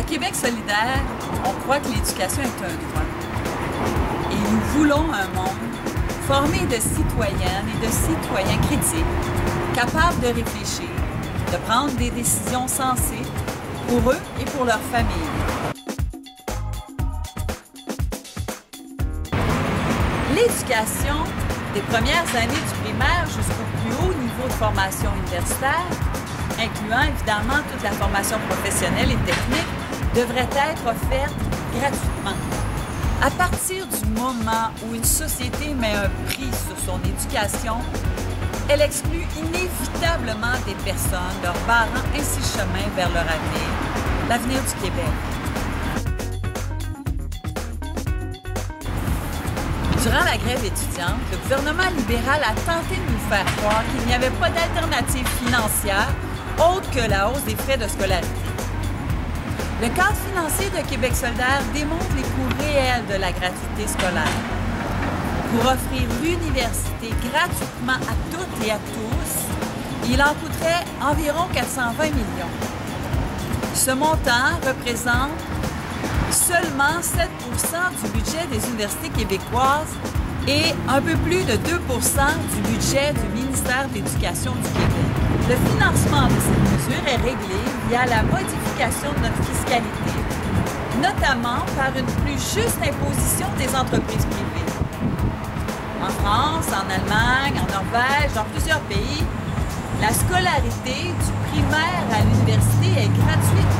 Québec solidaire, on croit que l'éducation est un droit. Et nous voulons un monde formé de citoyennes et de citoyens critiques, capables de réfléchir, de prendre des décisions sensées pour eux et pour leur famille. L'éducation, des premières années du primaire jusqu'au plus haut niveau de formation universitaire, incluant évidemment toute la formation professionnelle et technique, devrait être offerte gratuitement. À partir du moment où une société met un prix sur son éducation, elle exclut inévitablement des personnes, leur barrant ainsi le chemin vers leur avenir, l'avenir du Québec. Durant la grève étudiante, le gouvernement libéral a tenté de nous faire croire qu'il n'y avait pas d'alternative financière autre que la hausse des frais de scolarité. Le cadre financier de Québec solidaire démontre les coûts réels de la gratuité scolaire. Pour offrir l'université gratuitement à toutes et à tous, il en coûterait environ 420 millions. Ce montant représente seulement 7 % du budget des universités québécoises et un peu plus de 2 % du budget du ministère de l'Éducation du Québec. Le financement de cette mesure est réglé via la modification de notre fiscalité, notamment par une plus juste imposition des entreprises privées. En France, en Allemagne, en Norvège, dans plusieurs pays, la scolarité du primaire à l'université est gratuite.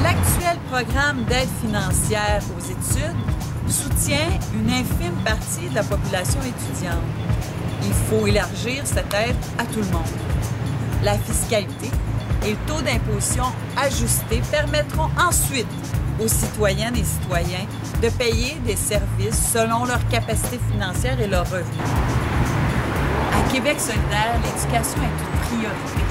L'actuel programme d'aide financière aux études soutient une infime partie de la population étudiante. Il faut élargir cette aide à tout le monde. La fiscalité et le taux d'imposition ajusté permettront ensuite aux citoyennes et citoyens de payer des services selon leur capacité financière et leurs revenus. À Québec solidaire, l'éducation est une priorité.